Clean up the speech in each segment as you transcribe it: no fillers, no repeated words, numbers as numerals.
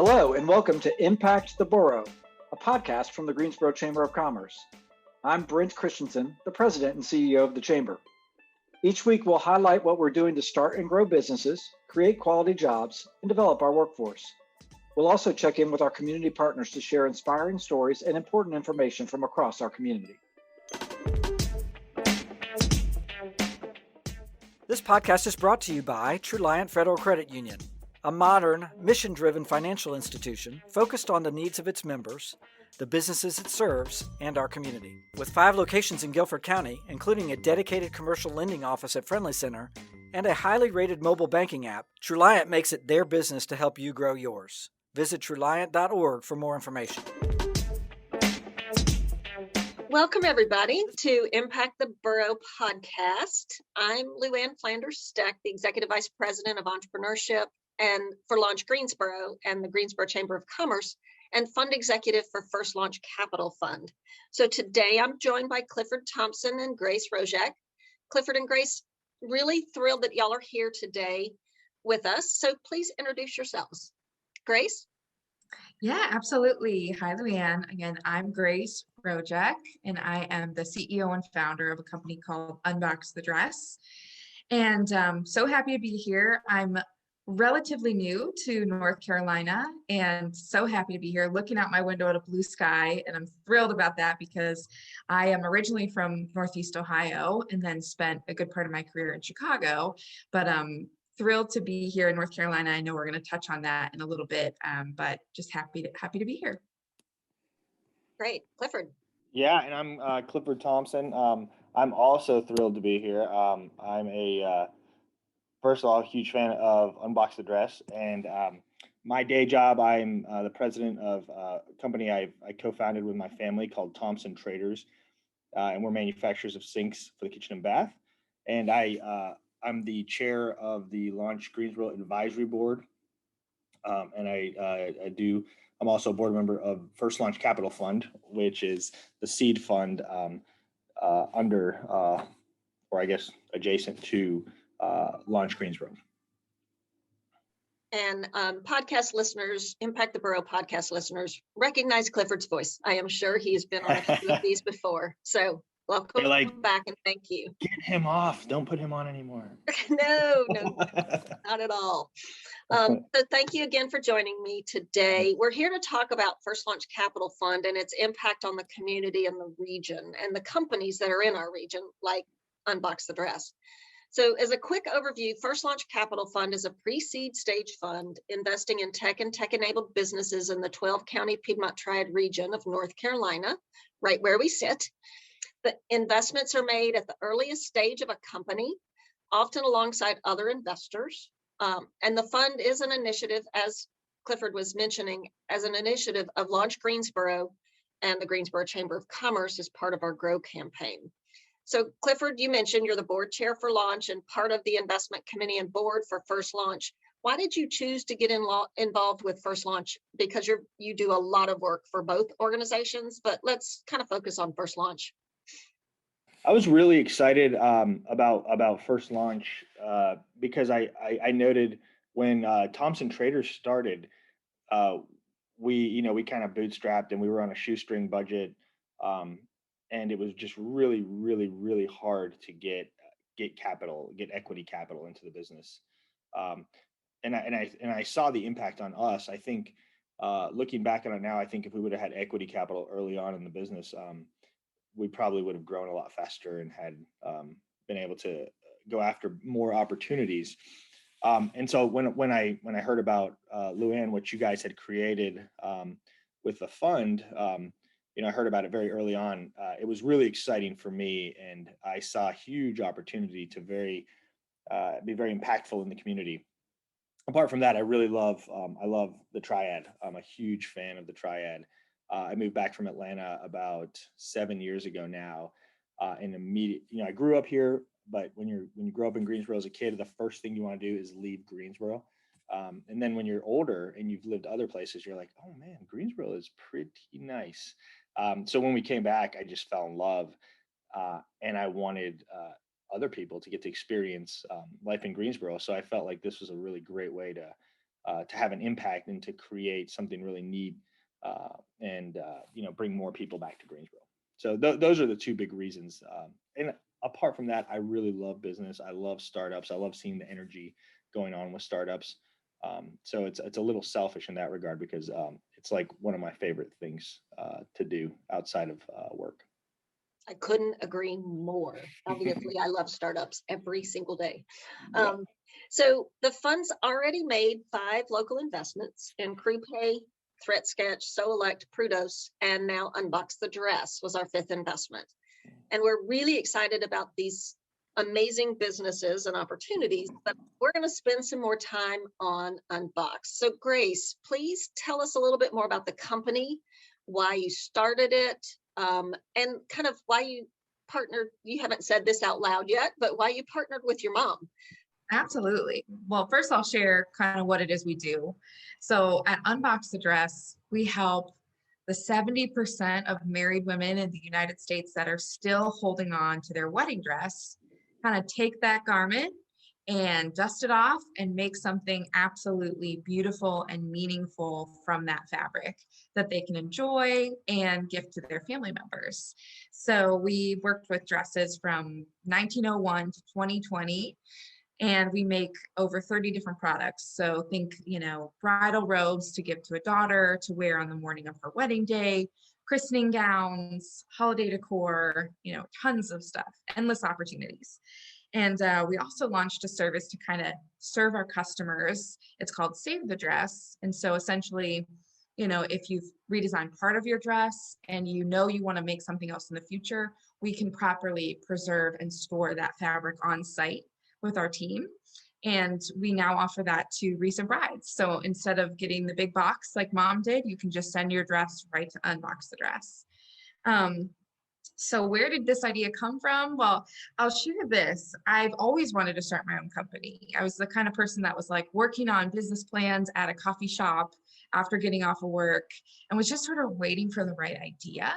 Hello, and welcome to Impact the Borough, a podcast from the Greensboro Chamber of Commerce. I'm Brent Christensen, the President and CEO of the Chamber. Each week, we'll highlight what we're doing to start and grow businesses, create quality jobs, and develop our workforce. We'll also check in with our community partners to share inspiring stories and important information from across our community. This podcast is brought to you by Truliant Federal Credit Union, a modern, mission-driven financial institution focused on the needs of its members, the businesses it serves, and our community. With 5 locations in Guilford County, including a dedicated commercial lending office at Friendly Center and a highly rated mobile banking app, Truliant makes it their business to help you grow yours. Visit Truliant.org for more information. Welcome, everybody, to Impact the Borough podcast. I'm Luann Flanders-Stec, the Executive Vice President of Entrepreneurship and for Launch Greensboro and the Greensboro Chamber of Commerce, and Fund Executive for First Launch Capital Fund. So today I'm joined by Clifford, Thompson, and Grace Rojek. Clifford and Grace, really thrilled that y'all are here today with us. So please introduce yourselves. Grace? Yeah, absolutely. Hi, Luann. Again, I'm Grace Rojek, and I am the CEO and founder of a company called Unbox the Dress. And so happy to be here. I'm relatively new to North Carolina and so happy to be here looking out my window at a blue sky. And I'm thrilled about that because I am originally from Northeast Ohio and then spent a good part of my career in Chicago, but thrilled to be here in North Carolina. I know we're going to touch on that in a little bit, but just happy to be here. Great. Clifford. Yeah, and I'm Clifford Thompson. I'm also thrilled to be here. I'm first of all, a huge fan of Unbox the Dress, and my day job, I'm the president of a company I co-founded with my family called Thompson Traders, and we're manufacturers of sinks for the kitchen and bath. And I'm the chair of the Launch Greensboro Advisory Board, and I'm also a board member of First Launch Capital Fund, which is the seed fund under, or I guess adjacent to Launch Greensboro. And podcast listeners, Impact the Borough podcast listeners, recognize Clifford's voice. I am sure he's been on a few of these before. So welcome back and thank you. Get him off. Don't put him on anymore. No, not at all. So thank you again for joining me today. We're here to talk about First Launch Capital Fund and its impact on the community and the region and the companies that are in our region, like Unbox the Dress. So as a quick overview, First Launch Capital Fund is a pre-seed stage fund investing in tech and tech-enabled businesses in the 12-county Piedmont Triad region of North Carolina, right where we sit. The investments are made at the earliest stage of a company, often alongside other investors. And the fund is an initiative, as Clifford was mentioning, as an initiative of Launch Greensboro and the Greensboro Chamber of Commerce as part of our GROW campaign. So Clifford, you mentioned you're the board chair for Launch and part of the investment committee and board for First Launch. Why did you choose to get involved with First Launch? Because you do a lot of work for both organizations, but let's kind of focus on First Launch. I was really excited about First Launch because I noted when Thompson Traders started, we kind of bootstrapped and we were on a shoestring budget. And it was just really, really, really hard to get equity capital into the business. And I saw the impact on us. I think looking back on it now, I think if we would have had equity capital early on in the business, we probably would have grown a lot faster and had been able to go after more opportunities. And so when I heard about Luann, what you guys had created with the fund, I heard about it very early on. It was really exciting for me, and I saw a huge opportunity to be very impactful in the community. Apart from that, I love the Triad. I'm a huge fan of the Triad. I moved back from Atlanta about 7 years ago now, and I grew up here. But when you grow up in Greensboro as a kid, the first thing you want to do is leave Greensboro. And then when you're older and you've lived other places, you're like, oh man, Greensboro is pretty nice. So when we came back, I just fell in love, and I wanted other people to get to experience life in Greensboro. So I felt like this was a really great way to to have an impact and to create something really neat and bring more people back to Greensboro. So those are the two big reasons. And apart from that, I really love business. I love startups. I love seeing the energy going on with startups. So it's a little selfish in that regard because it's like one of my favorite things to do outside of work. I couldn't agree more. Obviously, I love startups every single day. Yeah. So the fund's already made 5 local investments in CrewPay, Threat Sketch, So Elect, Prudos, and now Unbox the Dress was our 5th investment. And we're really excited about these amazing businesses and opportunities, but we're going to spend some more time on Unbox. So Grace, please tell us a little bit more about the company, why you started it, and kind of why you partnered. You haven't said this out loud yet, but why you partnered with your mom. Absolutely. Well, first I'll share kind of what it is we do. So at Unbox the Dress, we help the 70% of married women in the United States that are still holding on to their wedding dress, kind of take that garment and dust it off and make something absolutely beautiful and meaningful from that fabric that they can enjoy and gift to their family members. So we worked with dresses from 1901 to 2020. And we make over 30 different products. So think, bridal robes to give to a daughter to wear on the morning of her wedding day, christening gowns, holiday decor, tons of stuff, endless opportunities. And we also launched a service to kind of serve our customers. It's called Save the Dress. And so essentially, if you've redesigned part of your dress and you want to make something else in the future, we can properly preserve and store that fabric on site with our team. And we now offer that to recent brides. So instead of getting the big box like mom did, you can just send your dress right to Unbox the Dress. So where did this idea come from? Well, I'll share this. I've always wanted to start my own company. I was the kind of person that was like working on business plans at a coffee shop after getting off of work and was just sort of waiting for the right idea.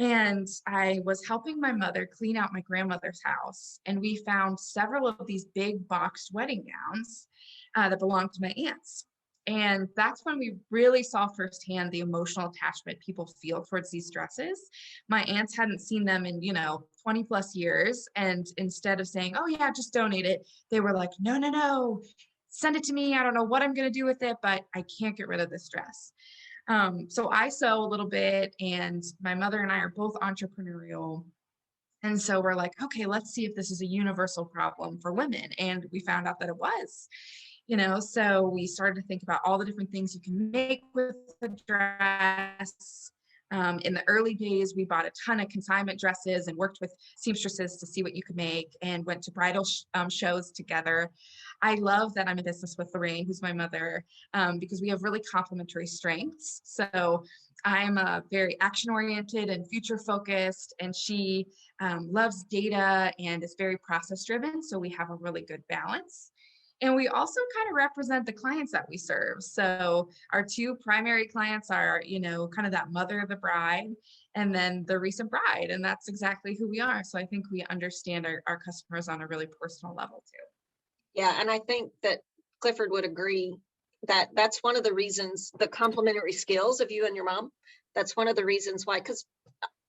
And I was helping my mother clean out my grandmother's house. And we found several of these big boxed wedding gowns that belonged to my aunts. And that's when we really saw firsthand the emotional attachment people feel towards these dresses. My aunts hadn't seen them in, 20 plus years. And instead of saying, oh yeah, just donate it, they were like, no, send it to me. I don't know what I'm going to do with it, but I can't get rid of this dress. So I sew a little bit, and my mother and I are both entrepreneurial. And so we're like, okay, let's see if this is a universal problem for women. And we found out that it was, so we started to think about all the different things you can make with the dress. In the early days, we bought a ton of consignment dresses and worked with seamstresses to see what you could make and went to bridal shows together. I love that I'm in business with Lorraine, who's my mother, because we have really complementary strengths. So I'm very action-oriented and future-focused, and she loves data and is very process-driven. So we have a really good balance. And we also kind of represent the clients that we serve. So our 2 primary clients are, kind of that mother of the bride and then the recent bride. And that's exactly who we are. So I think we understand our customers on a really personal level too. Yeah, and I think that Clifford would agree that that's one of the reasons, the complementary skills of you and your mom, that's one of the reasons why, because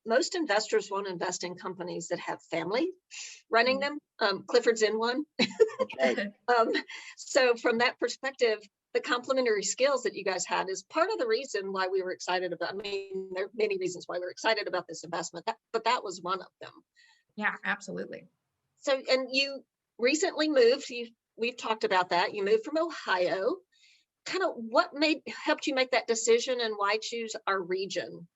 most investors won't invest in companies that have family running them. Clifford's in one. Right. So from that perspective, the complementary skills that you guys had is part of the reason why we were excited about, there are many reasons why we're excited about this investment, but that was one of them. Yeah, absolutely. So, and you recently moved, we've talked about that. You moved from Ohio. Kind of what helped you make that decision and why choose our region?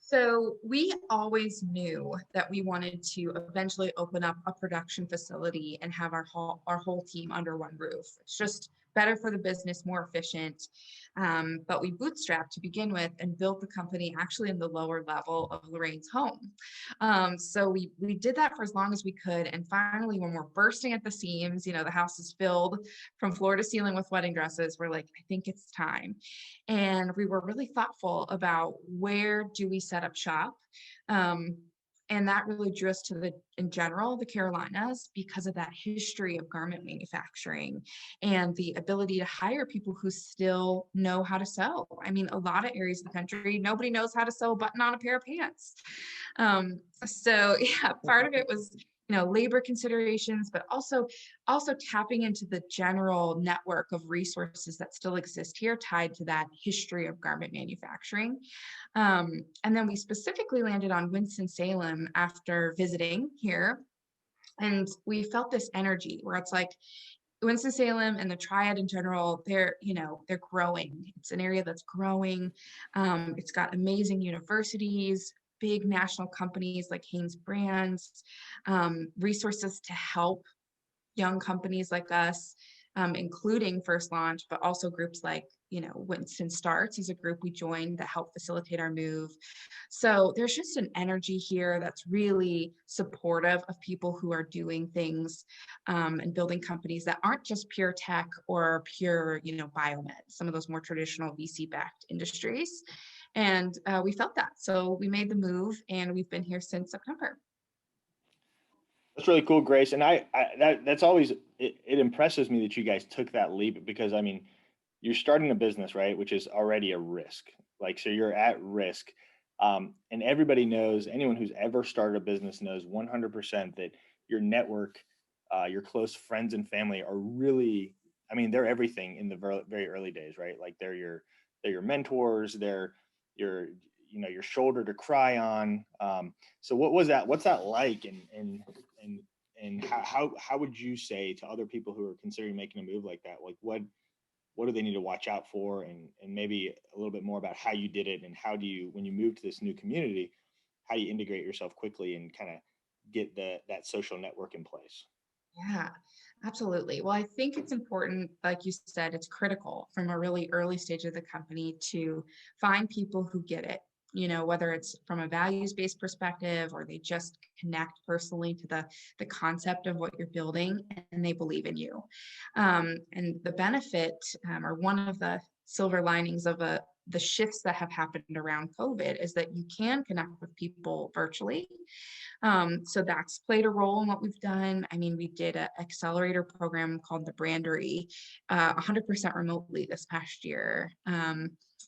So we always knew that we wanted to eventually open up a production facility and have our whole team under one roof. It's just better for the business, more efficient. But we bootstrapped to begin with and built the company actually in the lower level of Lorraine's home. So we did that for as long as we could. And finally, when we're bursting at the seams, the house is filled from floor to ceiling with wedding dresses, we're like, I think it's time. And we were really thoughtful about where do we set up shop. And that really drew us to in general, the Carolinas, because of that history of garment manufacturing and the ability to hire people who still know how to sew. I mean, a lot of areas of the country, nobody knows how to sew a button on a pair of pants. So yeah, part of it was, labor considerations, but also tapping into the general network of resources that still exist here tied to that history of garment manufacturing. And then we specifically landed on Winston-Salem after visiting here. And we felt this energy where it's like Winston-Salem and the Triad in general, they're growing. It's an area that's growing. It's got amazing universities, big national companies like Hanes Brands, resources to help young companies like us, including First Launch, but also groups like, Winston Starts is a group we joined that helped facilitate our move. So there's just an energy here that's really supportive of people who are doing things and building companies that aren't just pure tech or pure, biomed, some of those more traditional VC-backed industries. And we felt that. So we made the move and we've been here since September. That's really cool, Grace. And that's always, it impresses me that you guys took that leap, because I mean, you're starting a business, right? Which is already a risk. Like, so you're at risk. And everybody knows, anyone who's ever started a business knows 100% that your network, your close friends and family are really, I mean, they're everything in the very early days, right? Like they're your mentors, they're your shoulder to cry on. So what's that like? And how would you say to other people who are considering making a move like that, like what do they need to watch out for, and maybe a little bit more about how you did it, and how do you, when you move to this new community, how do you integrate yourself quickly and kind of get that social network in place? Yeah, absolutely. Well, I think it's important, like you said, it's critical from a really early stage of the company to find people who get it, whether it's from a values-based perspective or they just connect personally to the concept of what you're building and they believe in you. And the benefit, or one of the silver linings of the shifts that have happened around COVID, is that you can connect with people virtually. So that's played a role in what we've done. I mean, we did an accelerator program called the Brandery, 100% remotely this past year.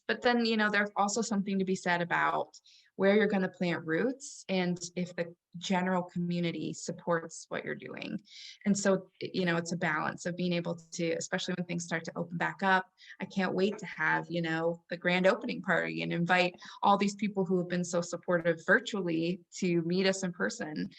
But then, there's also something to be said about where you're going to plant roots and if the general community supports what you're doing. And so, it's a balance of being able to, especially when things start to open back up. I can't wait to have, the grand opening party and invite all these people who have been so supportive virtually to meet us in person.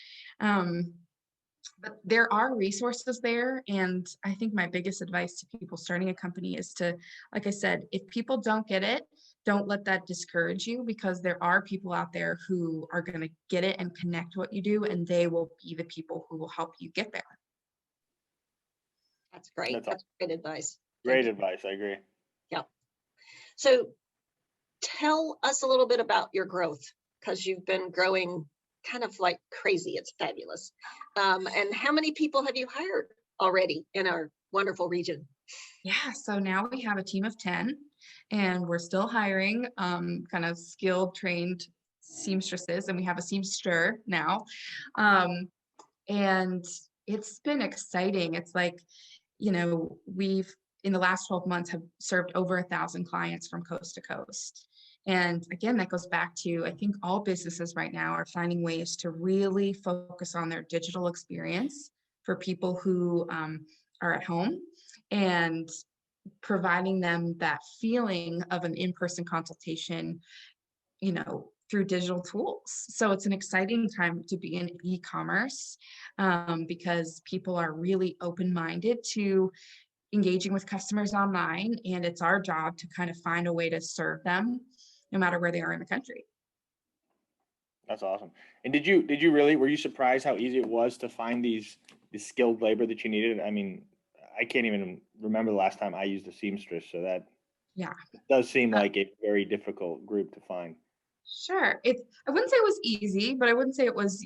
But there are resources there. And I think my biggest advice to people starting a company is to, like I said, if people don't get it, don't let that discourage you, because there are people out there who are going to get it and connect what you do, and they will be the people who will help you get there. That's great. That's great advice. Great advice. I agree. Yeah. So tell us a little bit about your growth, because you've been growing kind of like crazy. It's fabulous. And how many people have you hired already in our wonderful region? Yeah, so now we have a team of 10 and we're still hiring kind of skilled, trained seamstresses, and we have a seamster now. And it's been exciting. It's like, we've in the last 12 months have served over 1,000 clients from coast to coast. And again, that goes back to, I think all businesses right now are finding ways to really focus on their digital experience for people who are at home, and providing them that feeling of an in-person consultation, through digital tools. So it's an exciting time to be in e-commerce because people are really open-minded to engaging with customers online, and it's our job to kind of find a way to serve them no matter where they are in the country. That's awesome. And were you surprised how easy it was to find these skilled labor that you needed? I mean, I can't even remember the last time I used a seamstress, so that does seem like a very difficult group to find. Sure. I wouldn't say it was easy, but I wouldn't say it was,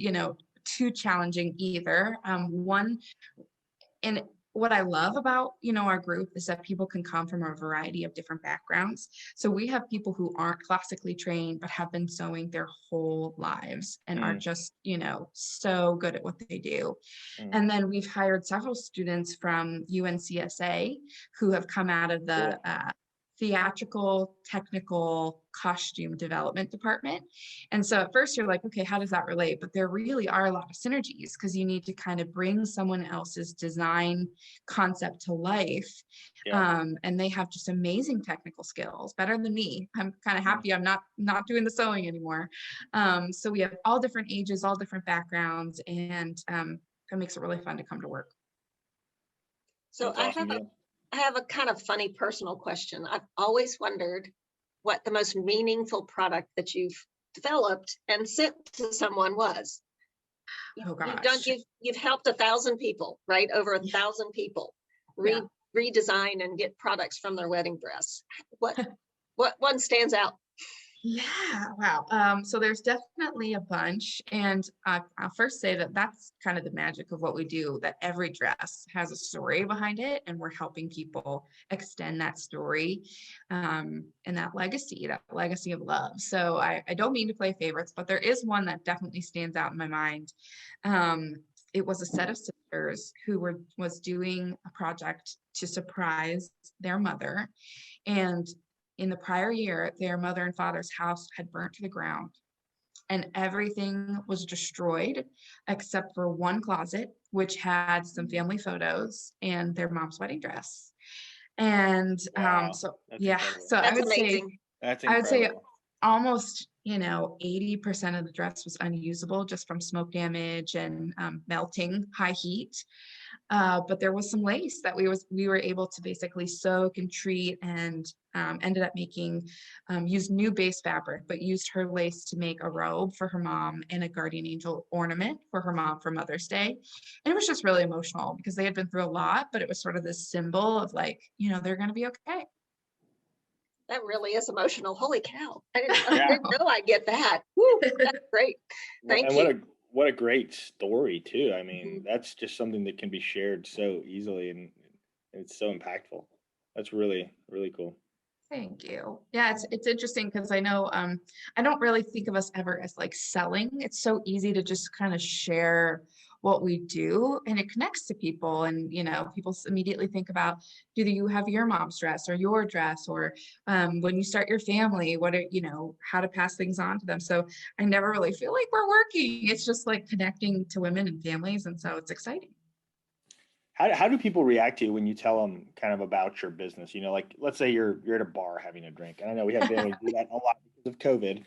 too challenging either. And what I love about, our group is that people can come from a variety of different backgrounds. So we have people who aren't classically trained, but have been sewing their whole lives and are Mm, just, so good at what they do. mm, And then we've hired several students from UNCSA who have come out of the cool. theatrical, technical, costume development department. And so at first you're like, okay, how does that relate? But there really are a lot of synergies because you need to kind of bring someone else's design concept to life. Yeah. And they have just amazing technical skills, better than me. I'm kind of Mm. happy I'm not doing the sewing anymore. So we have all different ages, all different backgrounds, and that makes it really fun to come to work. So That's awesome. Yeah. I have a kind of funny personal question. I've always wondered what the most meaningful product that you've developed and sent to someone was. Oh You've helped 1,000 people, right? Over Yeah. 1,000 people Yeah. redesign and get products from their wedding dress. What one stands out? Yeah, wow. So there's definitely a bunch, and I'll first say that that's kind of the magic of what we do, that every dress has a story behind it, and we're helping people extend that story and that legacy of love. So I don't mean to play favorites, but there is one that definitely stands out in my mind. It was a set of sisters who was doing a project to surprise their mother, and in the prior year, their mother and father's house had burnt to the ground and everything was destroyed except for one closet, which had some family photos and their mom's wedding dress. And Wow. so, That's yeah, incredible. so That's amazing. That's I would say incredible. almost, 80% of the dress was unusable just from smoke damage and melting high heat. But there was some lace that we were able to basically soak and treat, and ended up making used new base fabric, but used her lace to make a robe for her mom and a guardian angel ornament for her mom for Mother's Day. And it was just really emotional because they had been through a lot, but it was sort of this symbol of like, they're going to be okay. That really is emotional. Holy cow. I Yeah. didn't know I'd get that. Woo, that's great. Thank And you. what a great story too. I mean, Mhm. that's just something that can be shared so easily, and it's so impactful. That's really, really cool. Thank you. Yeah, it's interesting because I know I don't really think of us ever as like selling. It's so easy to just kind of share what we do, and it connects to people, and people immediately think about, do you have your mom's dress or your dress, or when you start your family, what are how to pass things on to them. So I never really feel like we're working. It's just like connecting to women and families, and so it's exciting. How do people react to you when you tell them kind of about your business? Like let's say you're at a bar having a drink. And I know we haven't been able to do that a lot because of COVID,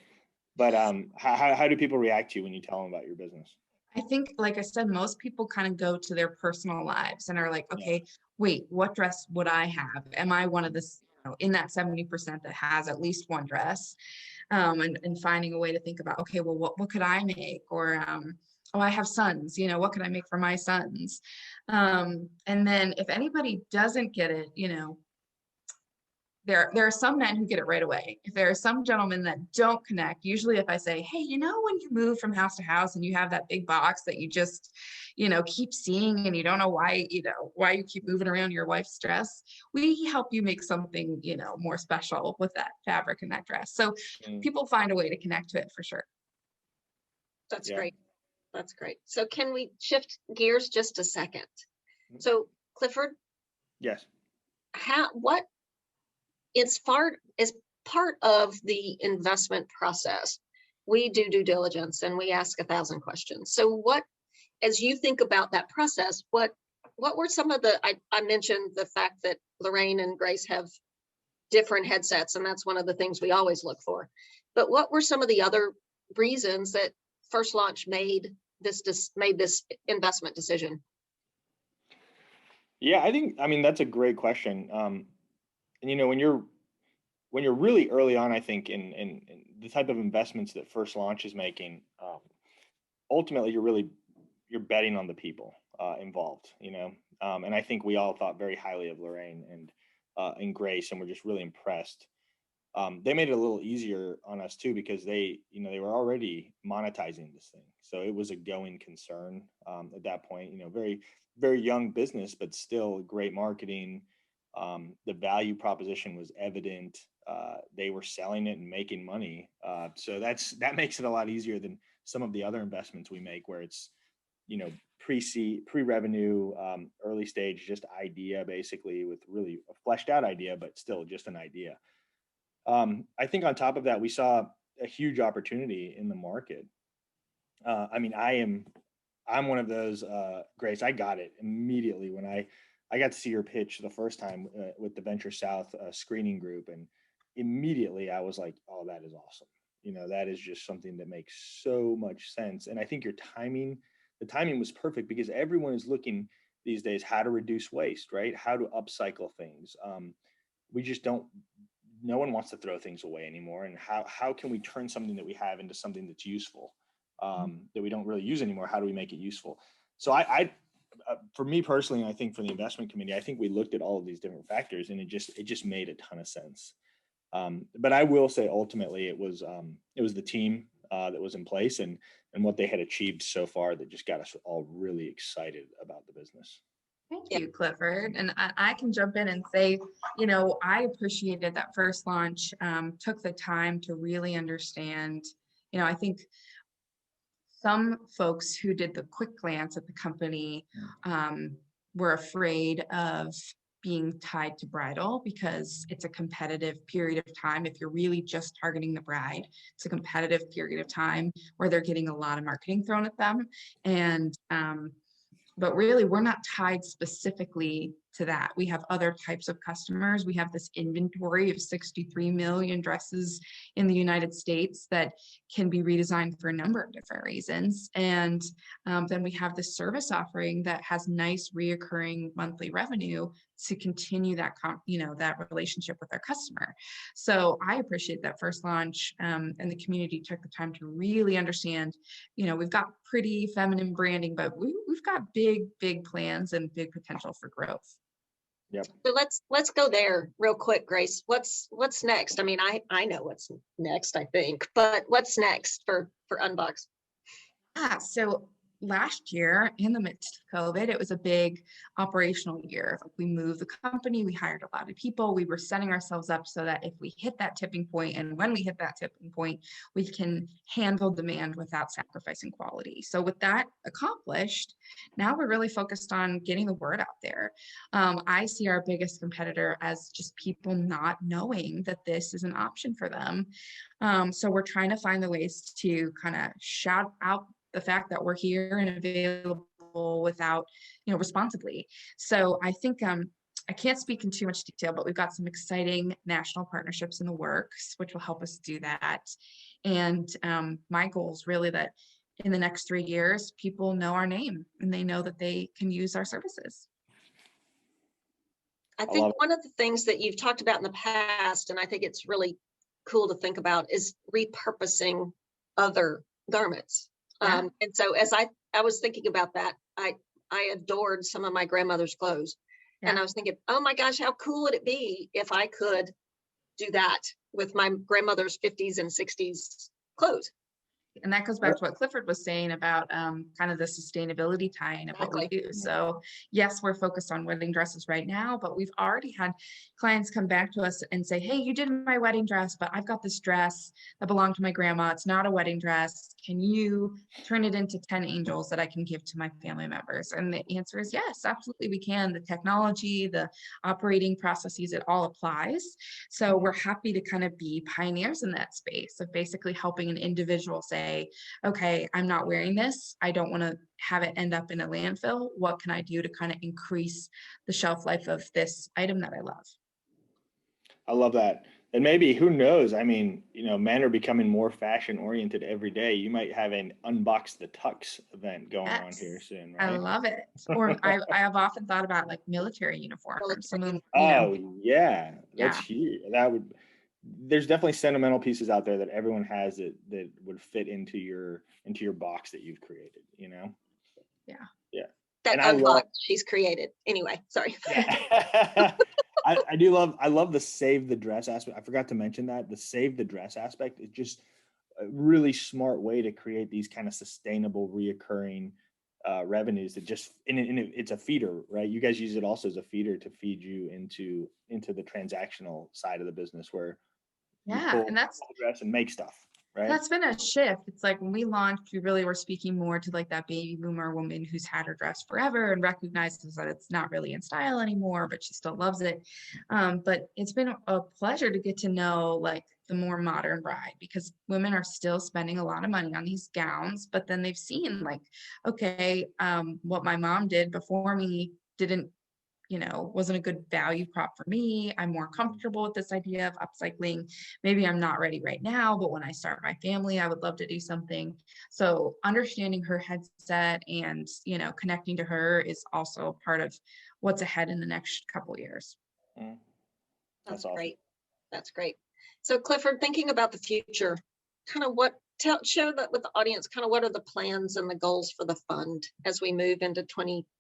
but how do people react to you when you tell them about your business? I think, like I said, most people kind of go to their personal lives and are like, Yeah. okay, wait, what dress would I have? Am I one of this, in that 70% that has at least one dress? And finding a way to think about, okay, well, what could I make? Or, oh, I have sons, what could I make for my sons? And then if anybody doesn't get it, there are some men who get it right away. If there are some gentlemen that don't connect, usually if I say, hey, when you move from house to house and you have that big box that you just, keep seeing and you don't know why you keep moving around your wife's dress, we help you make something, more special with that fabric and that dress. So Mm, people find a way to connect to it for sure. That's yeah. great. That's great. So can we shift gears just a second? So Clifford, Yes. what it's as part of the investment process, we do due diligence and we ask 1,000 questions. So as you think about that process, what were some of I mentioned the fact that Lorraine and Grace have different headsets, and that's one of the things we always look for. But what were some of the other reasons that First Launch made this investment decision? Yeah, I mean, that's a great question. And when you're really early on, I think in the type of investments that First Launch is making, ultimately you're betting on the people involved. And I think we all thought very highly of Lorraine and Grace, and we're just really impressed. they made it a little easier on us too, because they were already monetizing this thing. So it was a going concern at that point, very, very young business, but still great marketing. The value proposition was evident. They were selling it and making money. So that makes it a lot easier than some of the other investments we make, where it's, pre-seed, pre-revenue, early stage, just idea, basically, with really a fleshed out idea, but still just an idea. I think on top of that, we saw a huge opportunity in the market. I'm one of those, Grace, I got it immediately when I got to see your pitch the first time with the Venture South screening group. And immediately I was like, oh, that is awesome. That is just something that makes so much sense. And I think the timing was perfect, because everyone is looking these days how to reduce waste, right? How to upcycle things. We just don't, no one wants to throw things away anymore. And how can we turn something that we have into something that's useful, that we don't really use anymore? How do we make it useful? So for me personally, I think for the investment committee, I think we looked at all of these different factors, and it just made a ton of sense. But I will say, ultimately, it was the team that was in place and what they had achieved so far that just got us all really excited about the business. Thank you, Clifford. And I can jump in and say, I appreciated that first launch, took the time to really understand. I think some folks who did the quick glance at the company were afraid of being tied to bridal, because it's a competitive period of time. If you're really just targeting the bride, it's a competitive period of time where they're getting a lot of marketing thrown at them. And but really, we're not tied specifically to that. We have other types of customers. We have this inventory of 63 million dresses in the United States that can be redesigned for a number of different reasons. And then we have this service offering that has nice reoccurring monthly revenue to continue that that relationship with our customer. So I appreciate that first launch, and the community took the time to really understand. We've got pretty feminine branding, but we've got big plans and big potential for growth. Yep. So let's go there real quick, Grace. What's next? I mean, I know what's next, I think, but what's next for Unbox? So last year, in the midst of COVID, it was a big operational year. We moved the company, we hired a lot of people, we were setting ourselves up so that if we hit that tipping point, and when we hit that tipping point, we can handle demand without sacrificing quality. So with that accomplished, now we're really focused on getting the word out there. I see our biggest competitor as just people not knowing that this is an option for them. So we're trying to find the ways to kind of shout out the fact that we're here and available without, responsibly. So I think I can't speak in too much detail, but we've got some exciting national partnerships in the works, which will help us do that. And my goal is really that in the next 3 years, people know our name and they know that they can use our services. I think one of the things that you've talked about in the past, and I think it's really cool to think about, is repurposing other garments. Yeah. And so as I was thinking about that, I adored some of my grandmother's clothes. Yeah. And I was thinking, oh my gosh, how cool would it be if I could do that with my grandmother's 50s and 60s clothes? And that goes back to what Clifford was saying about kind of the sustainability tie-in of what we do. So yes, we're focused on wedding dresses right now, but we've already had clients come back to us and say, hey, you did my wedding dress, but I've got this dress that belonged to my grandma. It's not a wedding dress. Can you turn it into 10 angels that I can give to my family members? And the answer is yes, absolutely we can. The technology, the operating processes, it all applies. So we're happy to kind of be pioneers in that space of basically helping an individual say, okay, I'm not wearing this. I don't want to have it end up in a landfill. What can I do to kind of increase the shelf life of this item that I love? I love that. And maybe, who knows? I mean, men are becoming more fashion oriented every day. You might have an Unbox the Tux event going on here soon, right? I love it. Or I have often thought about like military uniforms. Yeah, that's huge. There's definitely sentimental pieces out there that everyone has that would fit into your box that you've created, Yeah. That Unbox she's created. Anyway, sorry. I love the save the dress aspect. I forgot to mention that the save the dress aspect is just a really smart way to create these kind of sustainable, reoccurring revenues that just it's a feeder, right? You guys use it also as a feeder to feed you into the transactional side of the business where you Yeah, pull and that's the dress and make stuff, right? That's been a shift. It's like when we launched, we really were speaking more to like that baby boomer woman who's had her dress forever and recognizes that it's not really in style anymore, but she still loves it. But it's been a pleasure to get to know like the more modern bride because women are still spending a lot of money on these gowns, but then they've seen like, okay, what my mom did before me didn't wasn't a good value prop for me. I'm more comfortable with this idea of upcycling. Maybe I'm not ready right now, but when I start my family, I would love to do something. So understanding her headset and, connecting to her is also part of what's ahead in the next couple years. Mm, That's awesome. great. That's great. So Clifford, thinking about the future, kind of share that with the audience, kind of what are the plans and the goals for the fund as we move into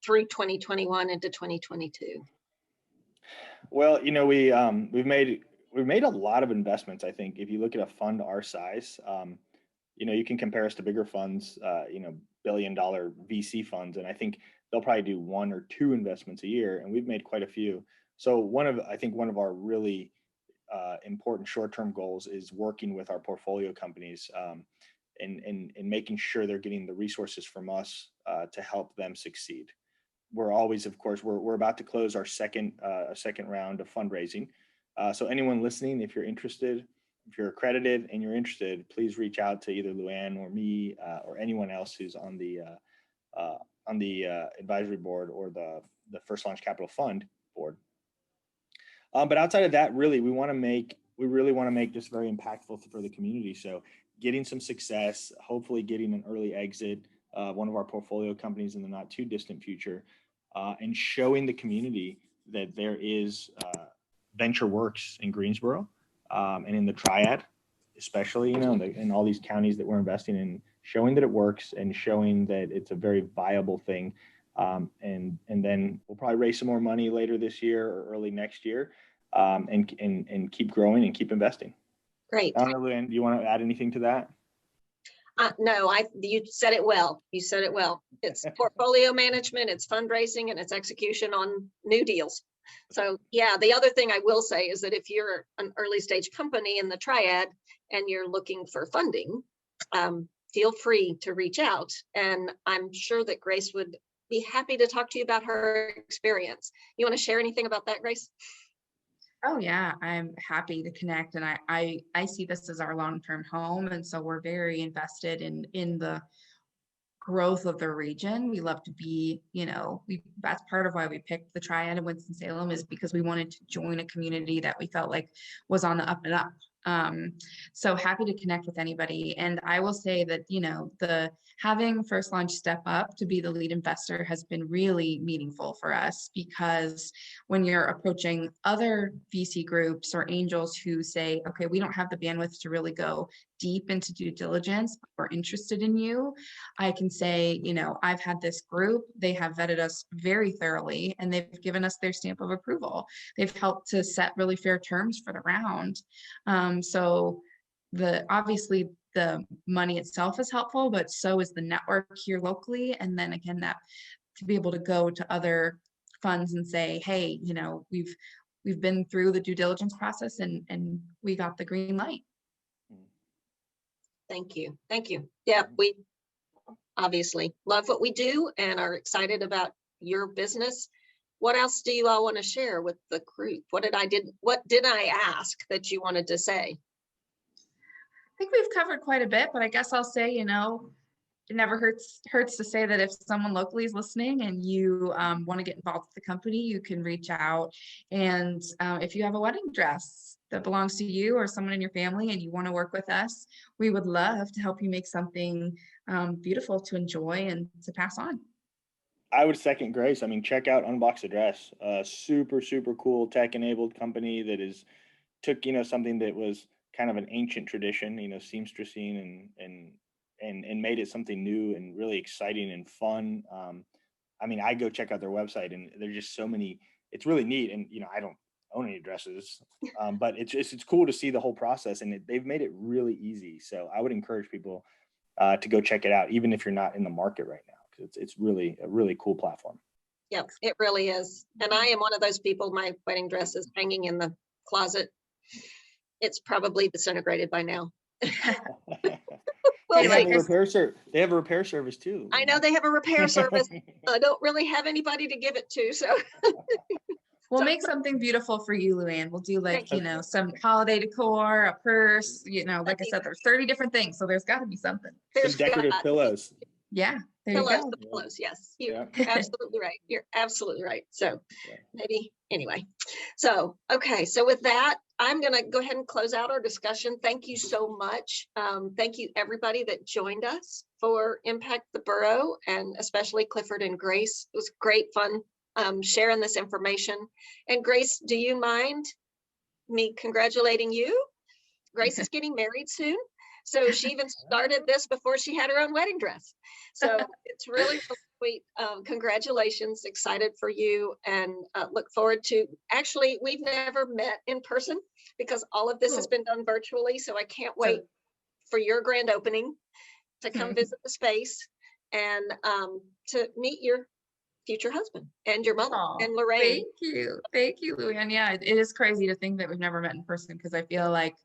through 2021 into 2022? Well, we've made a lot of investments. I think if you look at a fund our size, you can compare us to bigger funds, billion-dollar VC funds, and I think they'll probably do one or two investments a year, and we've made quite a few. So I think one of our really important short-term goals is working with our portfolio companies and making sure they're getting the resources from us to help them succeed. We're always, of course, we're about to close our second round of fundraising. So anyone listening, if you're interested, if you're accredited and you're interested, please reach out to either Luann or me or anyone else who's on the advisory board or the First Launch Capital Fund board. But outside of that, really, we really want to make this very impactful for the community. So getting some success, hopefully getting an early exit, one of our portfolio companies in the not too distant future, and showing the community that there is venture works in Greensboro and in the Triad, especially, in all these counties that we're investing in, showing that it works and showing that it's a very viable thing. And then we'll probably raise some more money later this year or early next year, and keep growing and keep investing. Great. I don't know, Luann, do you want to add anything to that? No, you said it well. You said it well. It's portfolio management, it's fundraising, and it's execution on new deals. So yeah, the other thing I will say is that if you're an early stage company in the Triad and you're looking for funding, feel free to reach out. And I'm sure that Grace would be happy to talk to you about her experience. You want to share anything about that, Grace? Oh yeah, I'm happy to connect, and I see this as our long-term home, and so we're very invested in the growth of the region. We love to be, that's part of why we picked the Triad in Winston-Salem, is because we wanted to join a community that we felt like was on the up and up. So happy to connect with anybody. And I will say that, the having First Launch step up to be the lead investor has been really meaningful for us, because when you're approaching other VC groups or angels who say, okay, we don't have the bandwidth to really go deep into due diligence, but we're interested in you, I can say, I've had this group, they have vetted us very thoroughly, and they've given us their stamp of approval. They've helped to set really fair terms for the round. So obviously the money itself is helpful, but so is the network here locally. And then again, that to be able to go to other funds and say, hey, we've been through the due diligence process and we got the green light. Thank you. Thank you. Yeah, we obviously love what we do and are excited about your business. What else do you all want to share with the group? What did I ask that you wanted to say? I think we've covered quite a bit, but I guess I'll say, it never hurts to say that if someone locally is listening and you want to get involved with the company, you can reach out. And if you have a wedding dress that belongs to you or someone in your family and you want to work with us, we would love to help you make something beautiful to enjoy and to pass on. I would second Grace. I mean, check out Unbox Address, a super, super cool tech-enabled company that took, something that was kind of an ancient tradition, seamstressing and made it something new and really exciting and fun. I mean, I go check out their website and there's just so many, it's really neat. And, own any dresses, but it's cool to see the whole process, and they've made it really easy. So I would encourage people to go check it out, even if you're not in the market right now, because it's really a really cool platform. Yep, it really is. And I am one of those people, my wedding dress is hanging in the closet. It's probably disintegrated by now. Well, They have a repair service too. I know they have a repair service. I don't really have anybody to give it to, so. We'll make something beautiful for you, Luann. We'll do like, some holiday decor, a purse, like I said, there's 30 different things. So there's got to be something. Some decorative pillows. Yeah, there Pillows, you go. the pillows, yes. You're absolutely right. You're absolutely right. So maybe, anyway. So, okay. So with that, I'm going to go ahead and close out our discussion. Thank you so much. Thank you, everybody that joined us for Impact the Borough, and especially Clifford and Grace. It was great fun sharing this information. And Grace, do you mind me congratulating you? Grace is getting married soon. So she even started this before she had her own wedding dress. So it's really, really sweet. Congratulations, excited for you, and look forward to, actually, we've never met in person because all of this has been done virtually. So I can't wait for your grand opening to come visit the space and to meet your future husband and your mother and Lorraine. Thank you, Luann. Yeah, it is crazy to think that we've never met in person, because I feel like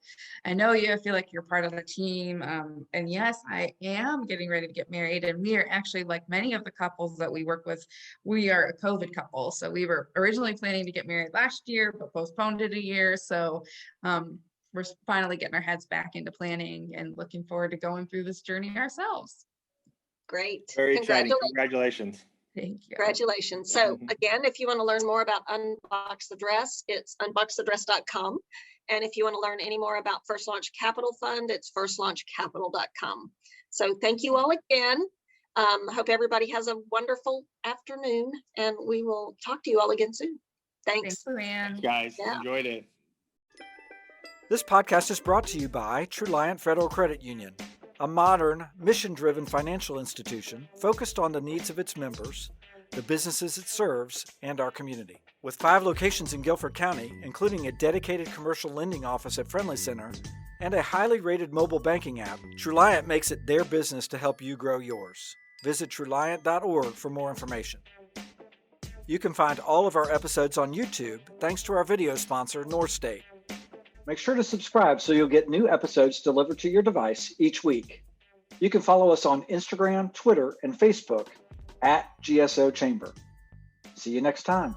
I know you. I feel like you're part of the team. And yes, I am getting ready to get married, and we are actually, like many of the couples that we work with, we are a COVID couple. So we were originally planning to get married last year, but postponed it a year. So we're finally getting our heads back into planning and looking forward to going through this journey ourselves. Great. Very exciting. Congratulations. Thank you. Congratulations. So again, if you want to learn more about Unbox the Dress, it's unboxaddress.com. And if you want to learn any more about First Launch Capital Fund, it's firstlaunchcapital.com. So thank you all again. Hope everybody has a wonderful afternoon, and we will talk to you all again soon. Thanks. Thanks, Luann. Thanks, guys. Enjoyed it. This podcast is brought to you by Truliant Federal Credit Union, a modern, mission-driven financial institution focused on the needs of its members, the businesses it serves, and our community. With 5 locations in Guilford County, including a dedicated commercial lending office at Friendly Center and a highly rated mobile banking app, Truliant makes it their business to help you grow yours. Visit Truliant.org for more information. You can find all of our episodes on YouTube thanks to our video sponsor, North State. Make sure to subscribe so you'll get new episodes delivered to your device each week. You can follow us on Instagram, Twitter, and Facebook at GSO Chamber. See you next time.